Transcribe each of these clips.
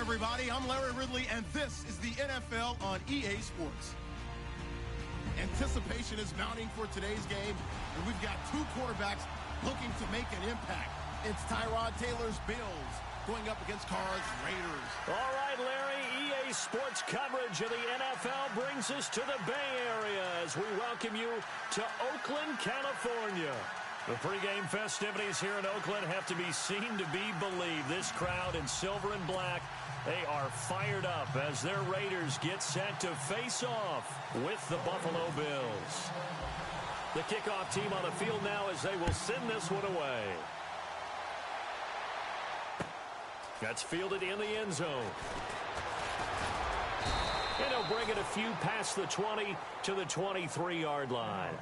everybody. I'm Larry Ridley, and this is the NFL on EA Sports. Anticipation is mounting for today's game, and we've got two quarterbacks looking to make an impact. It's Tyrod Taylor's Bills going up against Carr's Raiders. All right, Larry, EA Sports coverage of the NFL brings us to the Bay Area as we welcome you to Oakland, California. The pregame festivities here in Oakland have to be seen to be believed. This crowd in silver and black, they are fired up as their Raiders get set to face off with the Buffalo Bills. The kickoff team on the field now as they will send this one away. That's fielded in the end zone. And he'll bring it a few past the 20 to the 23-yard line.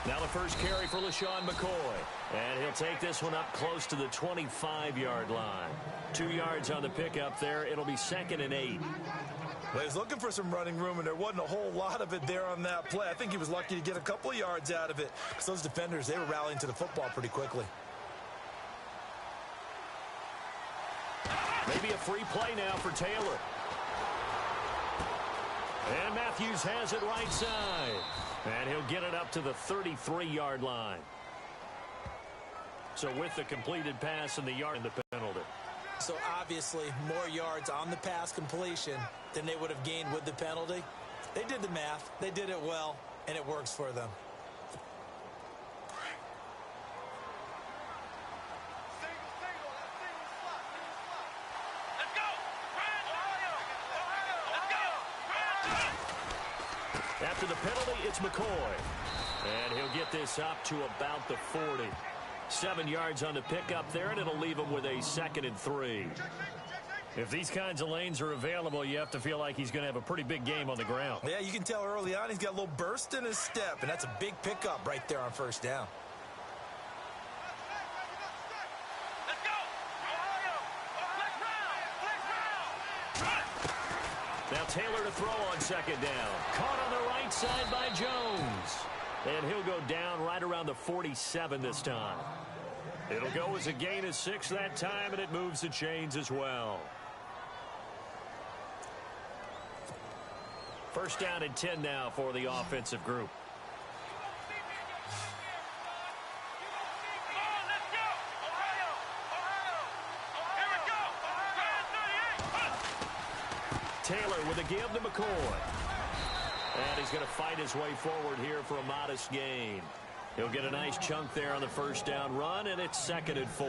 Now the first carry for LaShawn McCoy. And he'll take this one up close to the 25-yard line. 2 yards on the pickup there. It'll be 2nd and 8. Well, he's looking for some running room, and there wasn't a whole lot of it there on that play. I think he was lucky to get a couple of yards out of it because those defenders, they were rallying to the football pretty quickly. Maybe a free play now for Taylor. And Matthews has it right side. And he'll get it up to the 33-yard line. So with the completed pass and the yard and the penalty. So obviously more yards on the pass completion than they would have gained with the penalty. They did the math. They did it well, and it works for them. After the penalty, it's McCoy. And he'll get this up to about the 40. 7 yards on the pickup there, and it'll leave him with a 2nd and 3. If these kinds of lanes are available, you have to feel like he's going to have a pretty big game on the ground. Yeah, you can tell early on he's got a little burst in his step, and that's a big pickup right there on first down. Now Taylor to throw on 2nd down. Caught on the right side by Jones. And he'll go down right around the 47 this time. It'll go as a gain of 6 that time, and it moves the chains as well. First down and 10 now for the offensive group. Taylor with a give to McCoy. And he's going to fight his way forward here for a modest gain. He'll get a nice chunk there on the first down run, and it's 2nd and 4.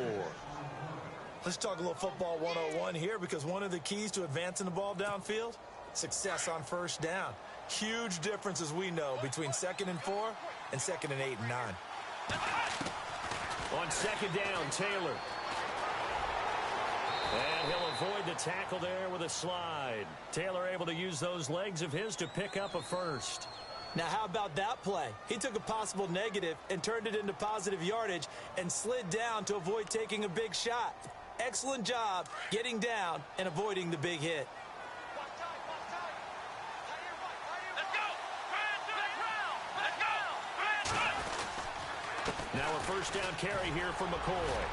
Let's talk a little football 101 here, because one of the keys to advancing the ball downfield, success on first down. Huge difference, as we know, between 2nd and 4 and 2nd and 8 and 9. On 2nd down, Taylor. And he'll avoid the tackle there with a slide. Taylor able to use those legs of his to pick up a first. Now, how about that play? He took a possible negative and turned it into positive yardage and slid down to avoid taking a big shot. Excellent job getting down and avoiding the big hit. Now a first down carry here for McCoy.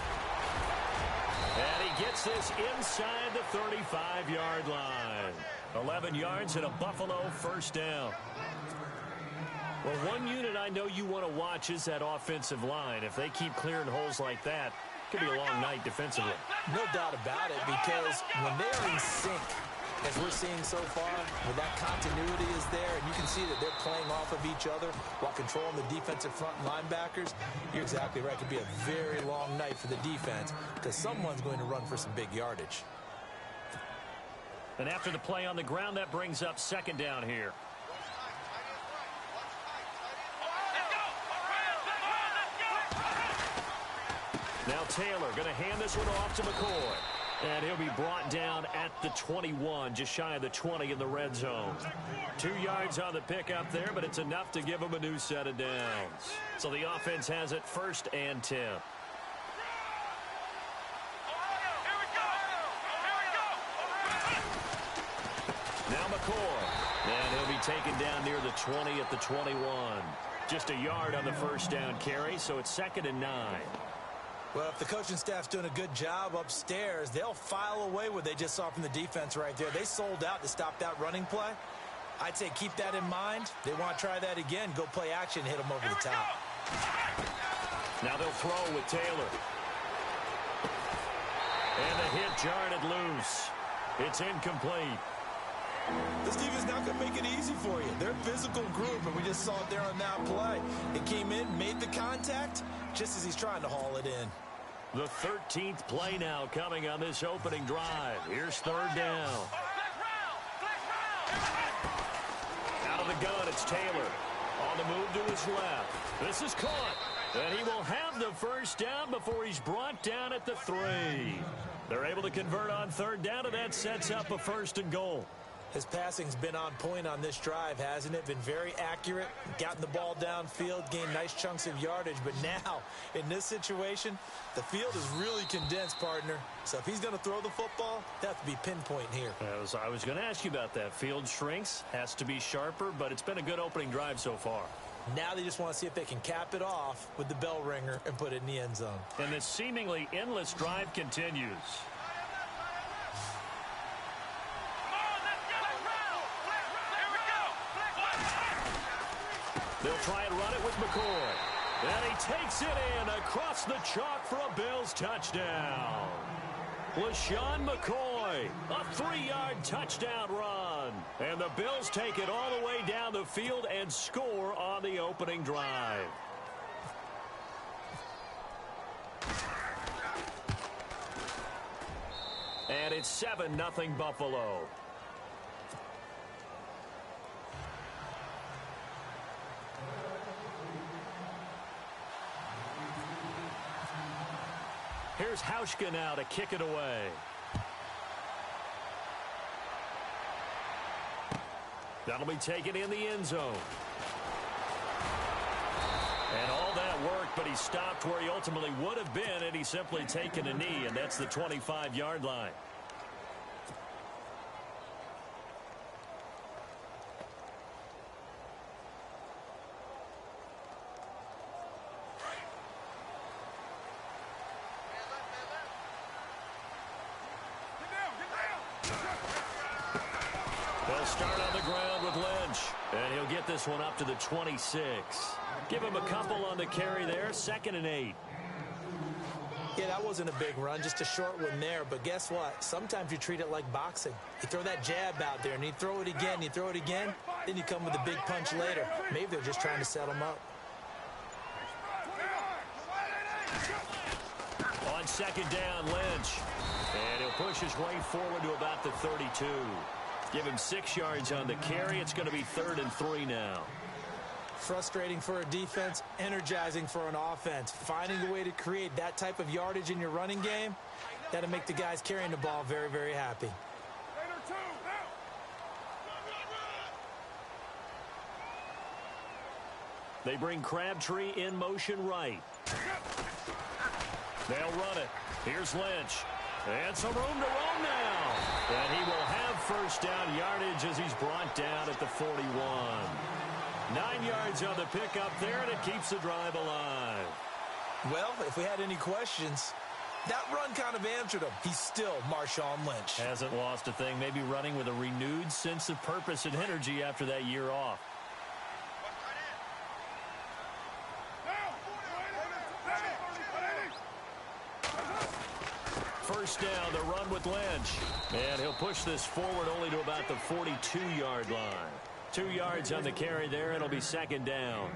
And he gets this inside the 35-yard line. 11 yards and a Buffalo first down. Well, one unit I know you want to watch is that offensive line. If they keep clearing holes like that, it could be a long night defensively. No doubt about it, because when they're in sync, as we're seeing so far, when that continuity is there, and you can see that they're playing off of each other while controlling the defensive front linebackers, you're exactly right. It could be a very long night for the defense because someone's going to run for some big yardage. And after the play on the ground, that brings up 2nd down here. Now Taylor going to hand this one off to McCoy. And he'll be brought down at the 21, just shy of the 20 in the red zone. 2 yards on the pickup there, but it's enough to give him a new set of downs. So the offense has it 1st and 10. taken down near the 20 at the 21. Just a yard on the first down carry, so it's 2nd and 9. Well, if the coaching staff's doing a good job upstairs, they'll file away what they just saw from the defense right there. They sold out to stop that running play. I'd say keep that in mind. They want to try that again. Go play action, hit them over the top. Now they'll throw with Taylor. And the hit jarred it loose. It's incomplete. This defense not going to make it easy for you. They're a physical group, and we just saw it there on that play. It came in, made the contact, just as he's trying to haul it in. The 13th play now coming on this opening drive. Here's 3rd down. Out of the gun, it's Taylor. On the move to his left. This is caught. And he will have the first down before he's brought down at the 3. They're able to convert on 3rd down, and that sets up a 1st and goal. His passing's been on point on this drive, hasn't it? Been very accurate, gotten the ball downfield, gained nice chunks of yardage. But now, in this situation, the field is really condensed, partner. So if he's going to throw the football, that has to be pinpoint here. I was going to ask you about that. Field shrinks, has to be sharper, but it's been a good opening drive so far. Now they just want to see if they can cap it off with the bell ringer and put it in the end zone. And this seemingly endless drive continues. They'll try and run it with McCoy. And he takes it in across the chalk for a Bills touchdown. LaShawn McCoy, a 3-yard touchdown run. And the Bills take it all the way down the field and score on the opening drive. And it's 7-0 Buffalo. Here's Hauschka now to kick it away. That'll be taken in the end zone. And all that work, but he stopped where he ultimately would have been, and he's simply taken a knee, and that's the 25-yard line. Start on the ground with Lynch. And he'll get this one up to the 26. Give him a couple on the carry there. 2nd and 8. Yeah, that wasn't a big run, just a short one there. But guess what? Sometimes you treat it like boxing. You throw that jab out there, and you throw it again, you throw it again, then you come with a big punch later. Maybe they're just trying to set him up. On 2nd down, Lynch. And he'll push his way forward to about the 32. Give him 6 yards on the carry. It's going to be 3rd and 3 now. Frustrating for a defense, energizing for an offense. Finding a way to create that type of yardage in your running game, that'll make the guys carrying the ball very, very happy. They bring Crabtree in motion right. They'll run it. Here's Lynch. And some room to roam now. And he will have first down yardage as he's brought down at the 41. 9 yards on the pickup there, and it keeps the drive alive. Well, if we had any questions, that run kind of answered him. He's still Marshawn Lynch. Hasn't lost a thing. Maybe running with a renewed sense of purpose and energy after that year off. First down, the run with Lynch. And he'll push this forward only to about the 42-yard line. 2 yards on the carry there. It'll be 2nd down.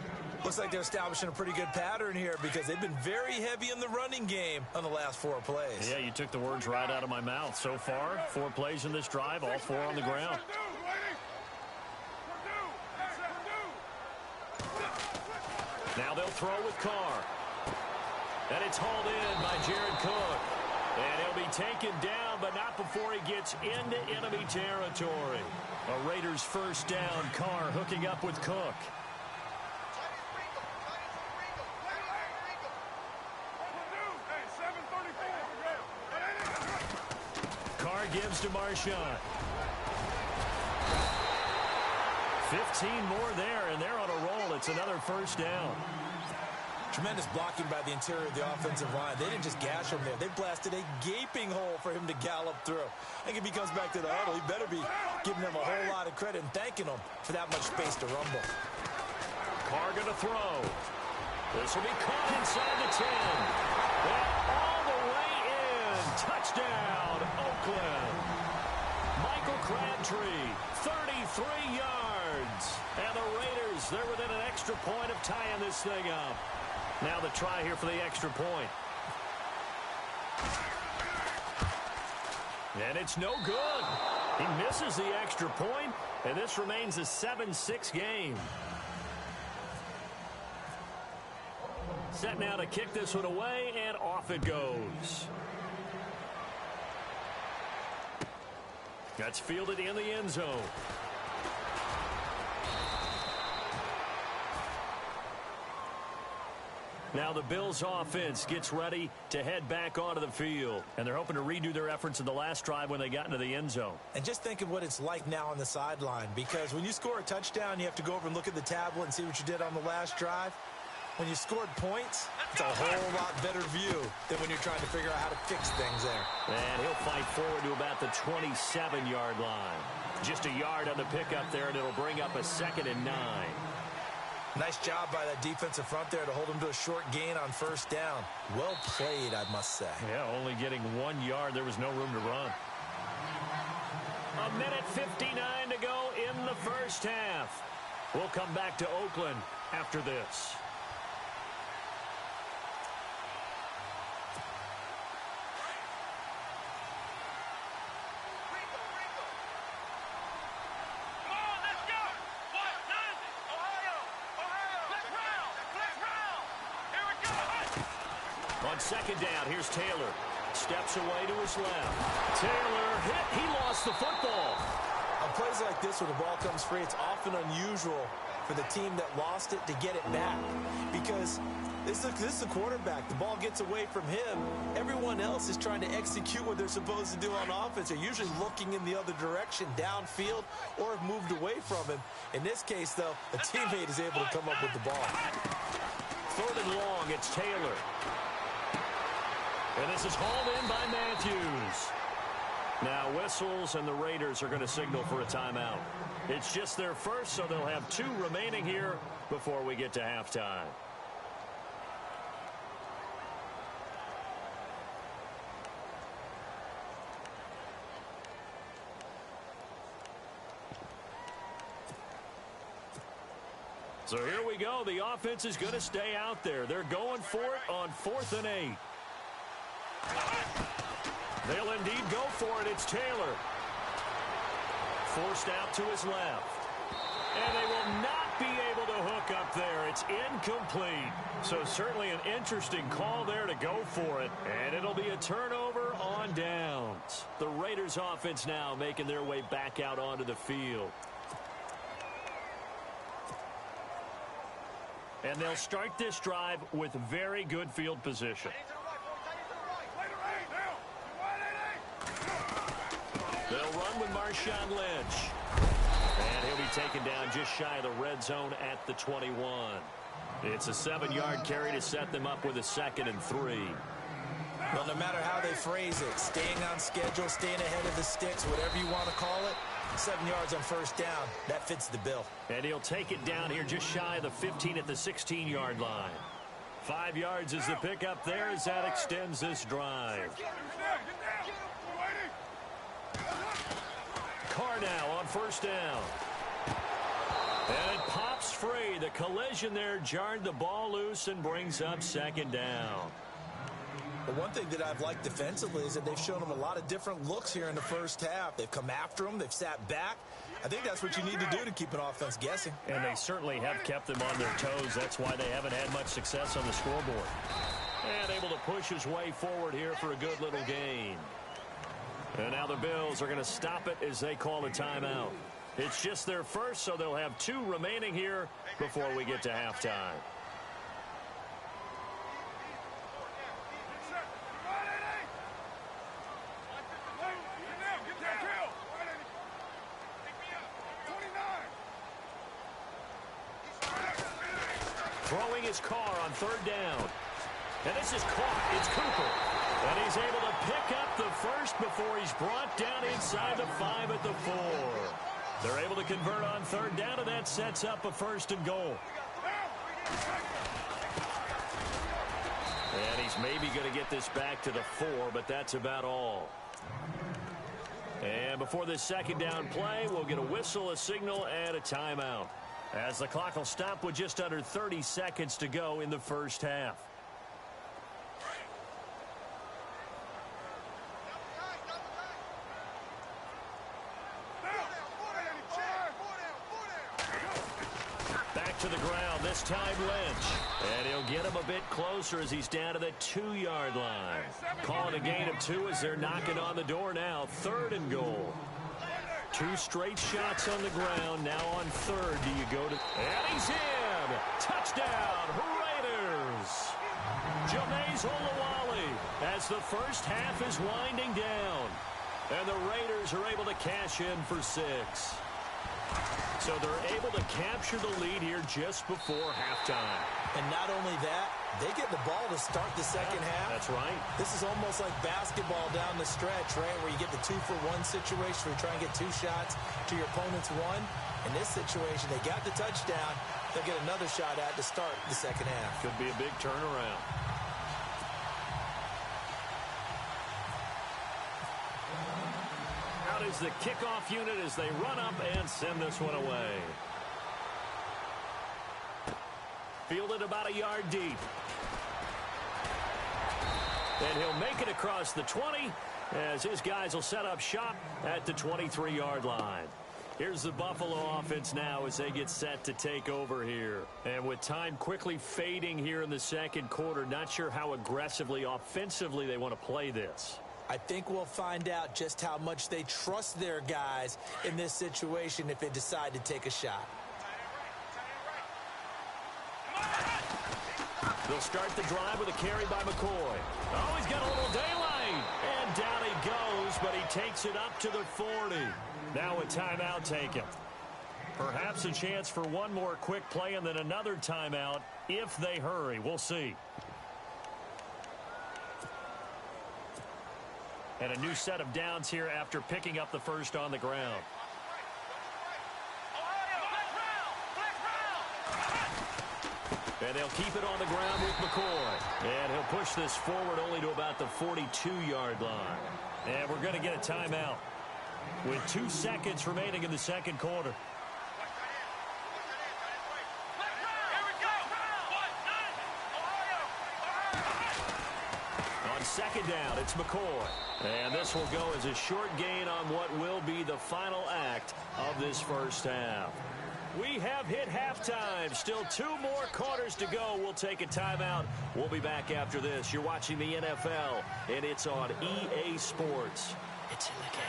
Looks like they're establishing a pretty good pattern here because they've been very heavy in the running game on the last 4 plays. Yeah, you took the words right out of my mouth. So far, 4 plays in this drive, all 4 on the ground. Now they'll throw with Carr. And it's hauled in by Jared Cook. And he'll be taken down, but not before he gets into enemy territory. A Raiders first down. Carr hooking up with Cook. Carr gives to Marshawn. 15 more there, and they're on a roll. It's another first down. Tremendous blocking by the interior of the offensive line. They didn't just gash him there. They blasted a gaping hole for him to gallop through. I think if he comes back to the huddle, he better be giving them a whole lot of credit and thanking them for that much space to rumble. Carr going to throw. This will be caught inside the 10. And all the way in. Touchdown, Oakland. Michael Crabtree, 33 yards. And the Raiders, they're within an extra point of tying this thing up. Now the try here for the extra point. And it's no good. He misses the extra point, and this remains a 7-6 game. Set now to kick this one away, and off it goes. That's fielded in the end zone. Now the Bills offense gets ready to head back onto the field. And they're hoping to redo their efforts in the last drive when they got into the end zone. And just think of what it's like now on the sideline. Because when you score a touchdown, you have to go over and look at the tablet and see what you did on the last drive. When you scored points, it's a whole lot better view than when you're trying to figure out how to fix things there. And he'll fight forward to about the 27-yard line. Just a yard on the pickup there, and it'll bring up a 2nd and 9. Nice job by that defensive front there to hold him to a short gain on first down. Well played, I must say. Yeah, only getting 1 yard. There was no room to run. A minute 59 to go in the first half. We'll come back to Oakland after this. On second down, here's Taylor. Steps away to his left. Taylor hit. He lost the football. On plays like this, when the ball comes free, it's often unusual for the team that lost it to get it back. Because this is the quarterback. The ball gets away from him. Everyone else is trying to execute what they're supposed to do on offense. They're usually looking in the other direction, downfield, or have moved away from him. In this case, though, a teammate is able to come up with the ball. 3rd and long, it's Taylor. And this is hauled in by Matthews. Now whistles, and the Raiders are going to signal for a timeout. It's just their first, so they'll have 2 remaining here before we get to halftime. So here we go. The offense is going to stay out there. They're going for it on 4th and 8. They'll indeed go for it. It's Taylor. Forced out to his left. And they will not be able to hook up there. It's incomplete. So certainly an interesting call there to go for it. And it'll be a turnover on downs. The Raiders offense now making their way back out onto the field. And they'll start this drive with very good field position. They'll run with Marshawn Lynch. And he'll be taken down just shy of the red zone at the 21. It's a 7-yard carry to set them up with a 2nd and 3. Well, no matter how they phrase it, staying on schedule, staying ahead of the sticks, whatever you want to call it, 7 yards on first down, that fits the bill. And he'll take it down here just shy of the 15 at the 16-yard line. 5 yards is the pickup there as that extends this drive. Carr now on first down. And it pops free. The collision there jarred the ball loose and brings up 2nd down. But one thing that I've liked defensively is that they've shown them a lot of different looks here in the first half. They've come after them. They've sat back. I think that's what you need to do to keep an offense guessing. And they certainly have kept them on their toes. That's why they haven't had much success on the scoreboard. And able to push his way forward here for a good little gain. And now the Bills are going to stop it as they call a timeout. It's just their first, so they'll have 2 remaining here before we get to halftime. throwing his car on third down. And this is caught. It's Cooper. And he's able to pick up the first before he's brought down inside the 5 at the 4. They're able to convert on third down, and that sets up a 1st and goal. And he's maybe going to get this back to the 4, but that's about all. And before this 2nd down play, we'll get a whistle, a signal, and a timeout, as the clock will stop with just under 30 seconds to go in the first half. To the ground, this time Lynch. And he'll get him a bit closer as he's down to the 2-yard line. Calling a gain of 2 as they're knocking on the door now. 3rd and goal. 2 straight shots on the ground. Now on 3rd, do you go to... And he's in! Touchdown, Raiders! Jameis Olawale as the first half is winding down. And the Raiders are able to cash in for 6. So they're able to capture the lead here just before halftime. And not only that, they get the ball to start the second half. That's right. This is almost like basketball down the stretch, right, where you get the 2-for-1 situation where you try and get 2 shots to your opponent's 1. In this situation, they got the touchdown. They'll get another shot at to start the second half. Could be a big turnaround. Is the kickoff unit as they run up and send this one away. Fielded about a yard deep. And he'll make it across the 20 as his guys will set up shop at the 23-yard line. Here's the Buffalo offense now as they get set to take over here. And with time quickly fading here in the 2nd quarter, not sure how aggressively, offensively they want to play this. I think we'll find out just how much they trust their guys in this situation if they decide to take a shot. They'll start the drive with a carry by McCoy. Oh, he's got a little daylight. And down he goes, but he takes it up to the 40. Now a timeout taken. Perhaps a chance for one more quick play and then another timeout if they hurry. We'll see. And a new set of downs here after picking up the first on the ground. And they'll keep it on the ground with McCoy. And he'll push this forward only to about the 42-yard line. And we're going to get a timeout with 2 seconds remaining in the 2nd quarter. On 2nd down, it's McCoy. And this will go as a short gain on what will be the final act of this first half. We have hit halftime. Still 2 more quarters to go. We'll take a timeout. We'll be back after this. You're watching the NFL, and it's on EA Sports. It's in the game.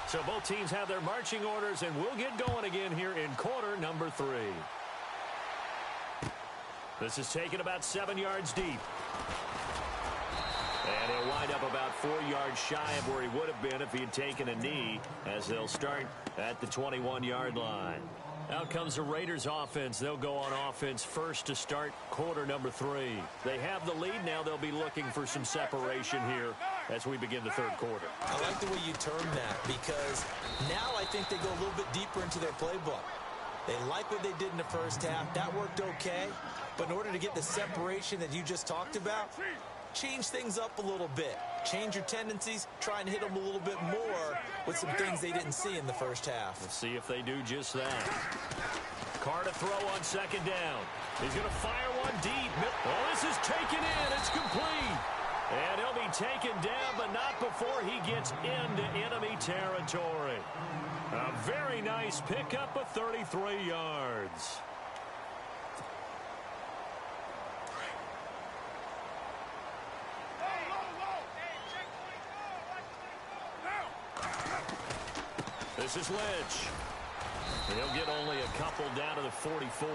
So both teams have their marching orders, and we'll get going again here in quarter number 3. This is taken about 7 yards deep. And he'll wind up about 4 yards shy of where he would have been if he had taken a knee, as they'll start at the 21-yard line. Out comes the Raiders offense. They'll go on offense first to start quarter number 3. They have the lead now. They'll be looking for some separation here as we begin the 3rd quarter. I like the way you term that, because now I think they go a little bit deeper into their playbook. They like what they did in the first half. That worked okay. But in order to get the separation that you just talked about, change things up a little bit. Change your tendencies. Try and hit them a little bit more with some things they didn't see in the first half. Let's see if they do just that. Carr to throw on 2nd down. He's going to fire one deep. Oh, this is taken in. It's complete. And he'll be taken down, but not before he gets into enemy territory. A very nice pickup of 33 yards. This is Lynch. He'll get only a couple down to the 44.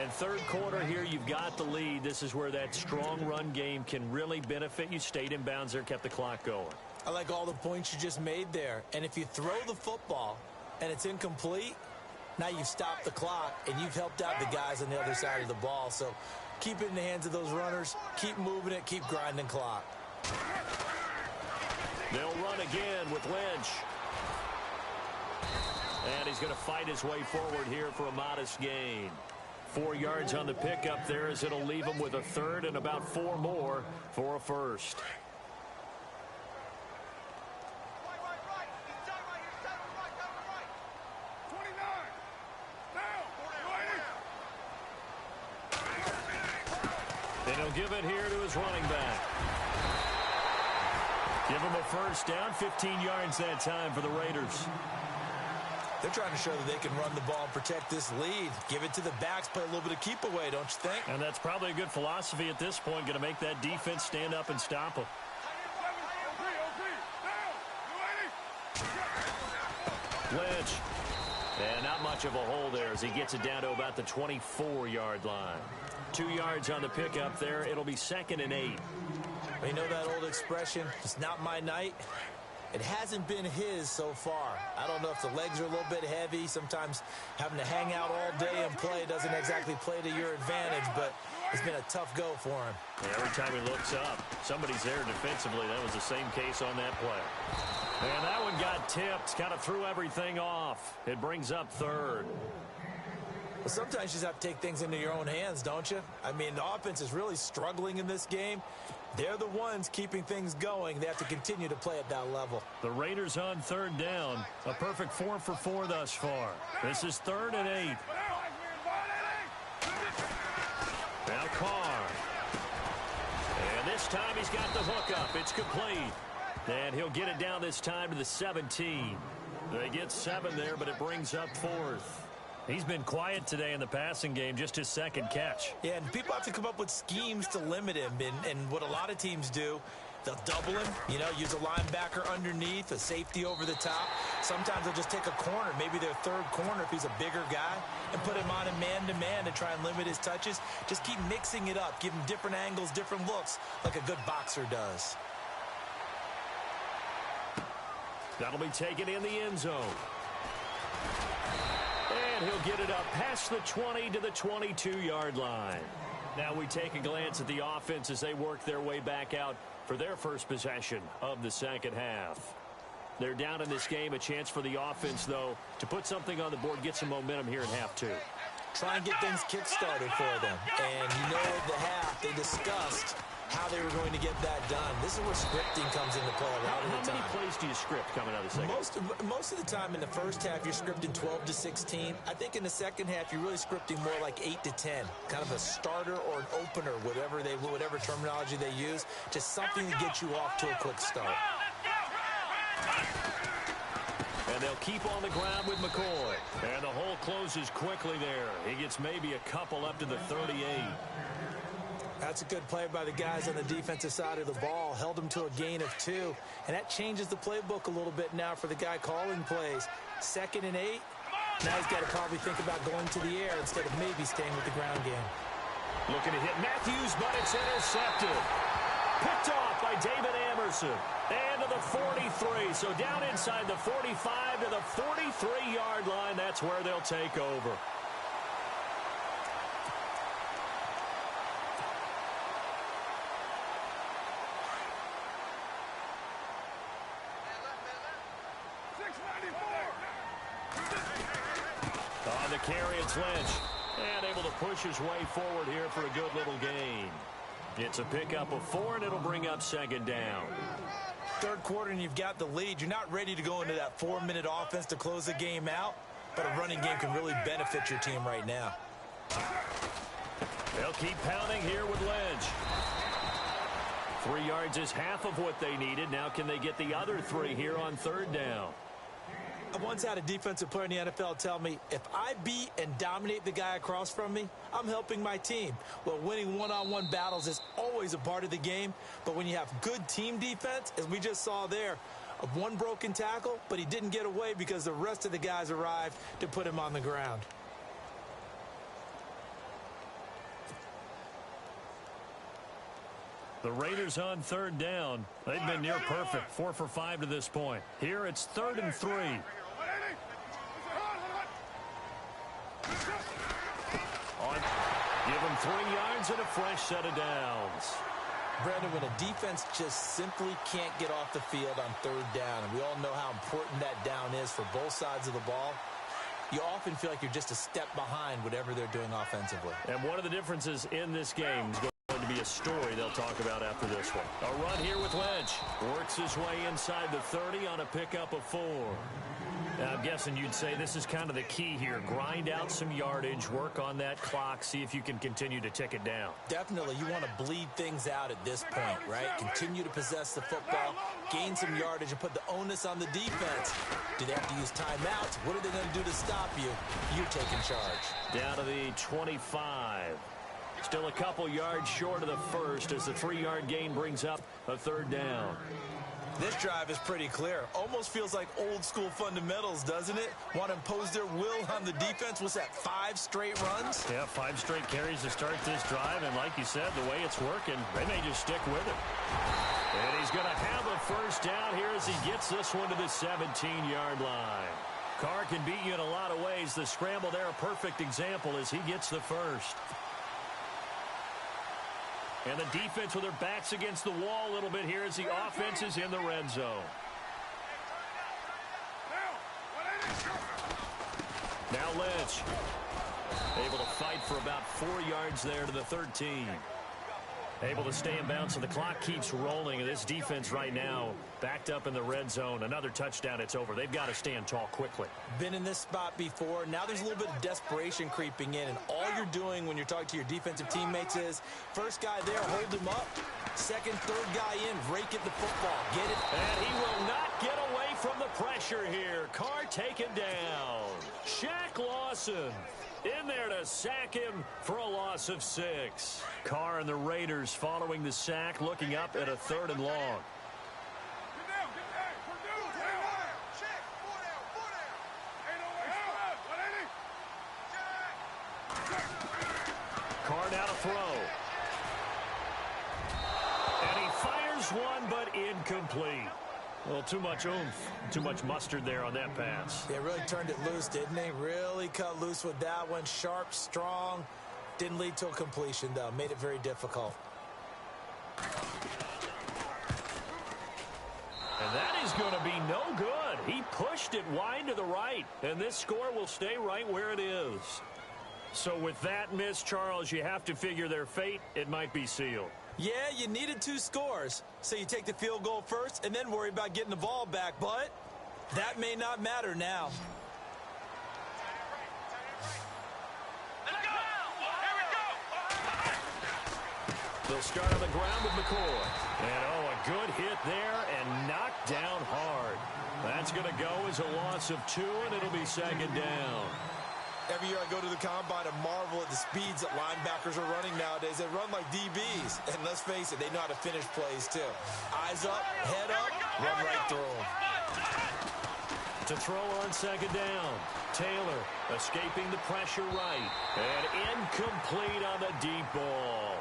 And 3rd quarter here, you've got the lead. This is where that strong run game can really benefit you. Stayed in bounds there, kept the clock going. I like all the points you just made there. And if you throw the football and it's incomplete, Now you've stopped the clock, and you've helped out the guys on the other side of the ball. So keep it in the hands of those runners. Keep moving it. Keep grinding clock. They'll run again with Lynch. And he's going to fight his way forward here for a modest gain. 4 yards on the pickup there as it'll leave him with a third and about 4 more for a first. And he'll give it here to his running back. Give him a first down, 15 yards that time for the Raiders. They're trying to show that they can run the ball and protect this lead. Give it to the backs, play a little bit of keep away, don't you think? And that's probably a good philosophy at this point, going to make that defense stand up and stop them. Lynch. And not much of a hole there as he gets it down to about the 24-yard line. 2 yards on the pickup there. It'll be 2nd and 8. You know that old expression, it's not my night? It hasn't been his so far. I don't know if the legs are a little bit heavy. Sometimes having to hang out all day and play doesn't exactly play to your advantage, but it's been a tough go for him. Yeah, every time he looks up, somebody's there defensively. That was the same case on that play. And that one got tipped, kind of threw everything off. It brings up 3rd. Well, sometimes you just have to take things into your own hands, don't you? I mean, the offense is really struggling in this game. They're the ones keeping things going. They have to continue to play at that level. The Raiders on 3rd down. A perfect 4 for 4 thus far. This is 3rd and 8. Now Carr. And this time he's got the hook up. It's complete. And he'll get it down this time to the 17. They get 7 there, but it brings up 4th. He's been quiet today in the passing game, just his 2nd catch. Yeah, and people have to come up with schemes to limit him. And what a lot of teams do, they'll double him, you know, use a linebacker underneath, a safety over the top. Sometimes they'll just take a corner, maybe their 3rd corner if he's a bigger guy, and put him on a man-to-man and try and limit his touches. Just keep mixing it up, give him different angles, different looks, like a good boxer does. That'll be taken in the end zone. And he'll get it up past the 20 to the 22-yard line. Now we take a glance at the offense as they work their way back out for their first possession of the 2nd half. They're down in this game. A chance for the offense, though, to put something on the board, get some momentum here in half 2. Try and get things kick-started for them. And you know at the half they discussed how they were going to get that done. This is where scripting comes into play a lot of the time. How many plays do you script coming out of the 2nd? Most of the time in the first half, you're scripting 12 to 16. I think in the 2nd half, you're really scripting more like 8 to 10. Kind of a starter or an opener, whatever terminology they use. Just something to get you off to a quick start. And they'll keep on the ground with McCoy. And the hole closes quickly there. He gets maybe a couple up to the 38. That's a good play by the guys on the defensive side of the ball. Held them to a gain of 2. And that changes the playbook a little bit now for the guy calling plays. 2nd and 8. Now he's got to probably think about going to the air instead of maybe staying with the ground game. Looking to hit Matthews, but it's intercepted. Picked off by David Amerson. And to the 43. So down inside the 45 to the 43-yard line. That's where they'll take over. On the carry, it's Lynch. And able to push his way forward here for a good little gain. It's a pickup of 4, and it'll bring up 2nd down. 3rd quarter, and you've got the lead. You're not ready to go into that 4-minute offense to close the game out, but a running game can really benefit your team right now. They'll keep pounding here with Lynch. 3 yards is half of what they needed. Now can they get the other 3 here on 3rd down? I once had a defensive player in the NFL tell me, if I beat and dominate the guy across from me, I'm helping my team. Well, winning one-on-one battles is always a part of the game, but when you have good team defense, as we just saw there, one broken tackle, but he didn't get away because the rest of the guys arrived to put him on the ground. The Raiders on 3rd down. They've been near perfect, 4 for 5 to this point. Here it's 3rd and 3. 3 yards and a fresh set of downs. Brandon, when a defense just simply can't get off the field on 3rd down, and we all know how important that down is for both sides of the ball, you often feel like you're just a step behind whatever they're doing offensively. And one of the differences in this game is going to be a story they'll talk about after this one. A run here with Lynch. Works his way inside the 30 on a pickup of 4. Now, I'm guessing you'd say this is kind of the key here. Grind out some yardage, work on that clock, see if you can continue to tick it down. Definitely, you want to bleed things out at this point, right? Continue to possess the football, gain some yardage, and put the onus on the defense. Do they have to use timeouts? What are they going to do to stop you? You're taking charge. Down to the 25. Still a couple yards short of the first as the 3-yard gain brings up a 3rd down. This drive is pretty clear. Almost feels like old school fundamentals, doesn't it? Want to impose their will on the defense. What's that, 5 straight runs? Yeah, 5 straight carries to start this drive. And like you said, the way it's working, they may just stick with it. And he's going to have a first down here as he gets this one to the 17-yard line. Carr can beat you in a lot of ways. The scramble there, a perfect example as he gets the first. And the defense with their backs against the wall a little bit here as the offense is in the red zone. Now Lynch able to fight for about 4 yards there to the 13. Able to stay in bounds, so the clock keeps rolling. And this defense right now backed up in the red zone. Another touchdown, it's over. They've got to stand tall quickly. Been in this spot before. Now there's a little bit of desperation creeping in. And all you're doing when you're talking to your defensive teammates is, first guy there, hold him up. Second, third guy in, rake at the football. Get it? And he will not get away from the pressure here. Carr taken down. Shaq Lawson in there to sack him for a loss of 6. Carr and the Raiders following the sack, looking up at a 3rd and long. Carr now to throw. And he fires one, but incomplete. Well, too much oomph, too much mustard there on that pass. They really turned it loose, didn't they? Really cut loose with that one. Sharp, strong. Didn't lead to a completion, though. Made it very difficult. And that is going to be no good. He pushed it wide to the right, and this score will stay right where it is. So with that miss, Charles, you have to figure their fate. It might be sealed. Yeah, you needed 2 scores. So you take the field goal first and then worry about getting the ball back. But that may not matter now. They'll start on the ground with McCoy. And, a good hit there and knocked down hard. That's going to go as a loss of 2, and it'll be 2nd down. Every year I go to the combine and marvel at the speeds that linebackers are running nowadays. They run like DBs. And let's face it, they know how to finish plays too. Eyes up, head up, run right through them. To throw on 2nd down. Taylor escaping the pressure right. And incomplete on the deep ball.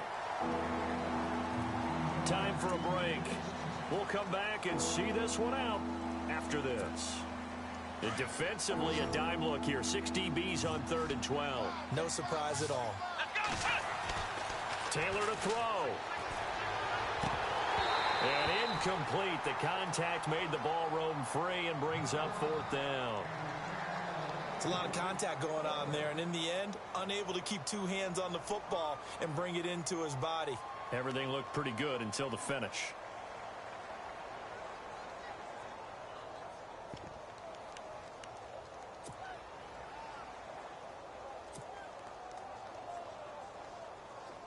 Time for a break. We'll come back and see this one out after this. Defensively, a dime look here. 6 DBs on 3rd and 12. No surprise at all. Taylor to throw. And incomplete. The contact made the ball roam free and brings up 4th down. It's a lot of contact going on there, and in the end, unable to keep 2 hands on the football and bring it into his body. Everything looked pretty good until the finish.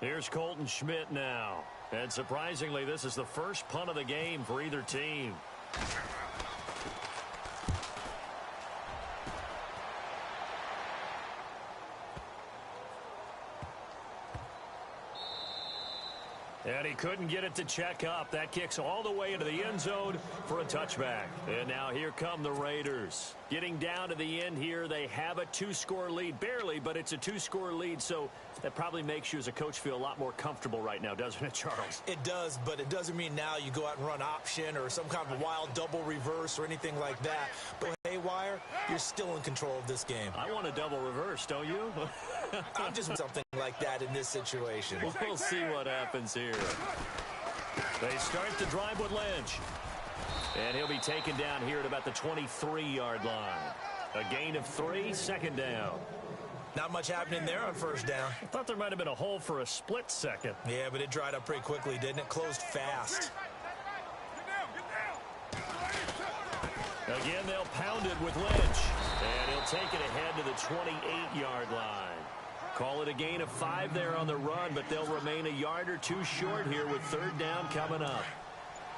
Here's Colton Schmidt now. And surprisingly, this is the first punt of the game for either team. And he couldn't get it to check up. That kicks all the way into the end zone for a touchback. And now here come the Raiders. Getting down to the end here, they have a 2-score lead. Barely, but it's a 2-score lead, so that probably makes you as a coach feel a lot more comfortable right now, doesn't it, Charles? It does, but it doesn't mean now you go out and run option or some kind of a wild double reverse or anything like that. But, hey, haywire, you're still in control of this game. I want a double reverse, don't you? I'm just something like that in this situation. We'll see what happens here. They start the drive with Lynch. And he'll be taken down here at about the 23-yard line. A gain of 3, second down. Not much happening there on first down. I thought there might have been a hole for a split second. Yeah, but it dried up pretty quickly, didn't it? Closed fast. Again, they'll pound it with Lynch. And he'll take it ahead to the 28-yard line. Call it a gain of 5 there on the run, but they'll remain a yard or two short here with third down coming up.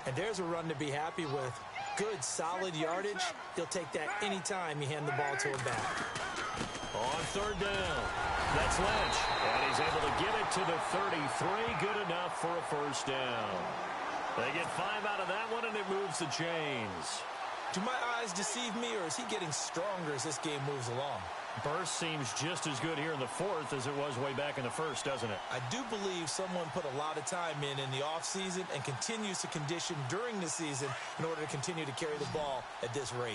And there's a run to be happy with. Good, solid yardage. He'll take that anytime you hand the ball to him back. On third down, that's Lynch. And he's able to get it to the 33. Good enough for a first down. They get 5 out of that one, and it moves the chains. Do my eyes deceive me, or is he getting stronger as this game moves along? Burst seems just as good here in the fourth as it was way back in the first, doesn't it? I do believe someone put a lot of time in the offseason and continues to condition during the season in order to continue to carry the ball at this rate.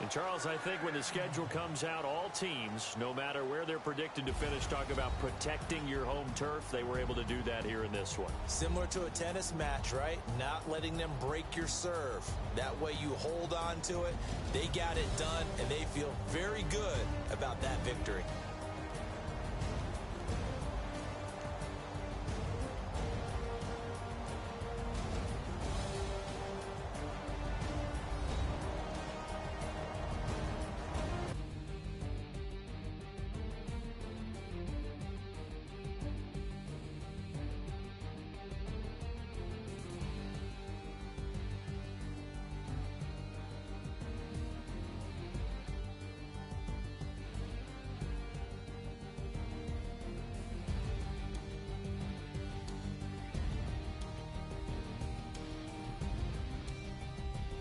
And, Charles, I think when the schedule comes out, all teams, no matter where they're predicted to finish, talk about protecting your home turf. They were able to do that here in this one. Similar to a tennis match, right? Not letting them break your serve. That way you hold on to it. They got it done, and they feel very good about that victory.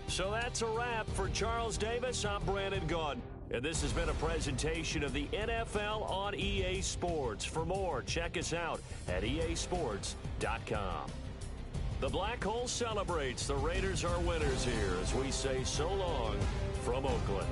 So that's a wrap for Charles Davis. I'm Brandon Gaudin. And this has been a presentation of the NFL on EA Sports. For more, check us out at easports.com. The Black Hole celebrates. The Raiders are winners here as we say so long from Oakland.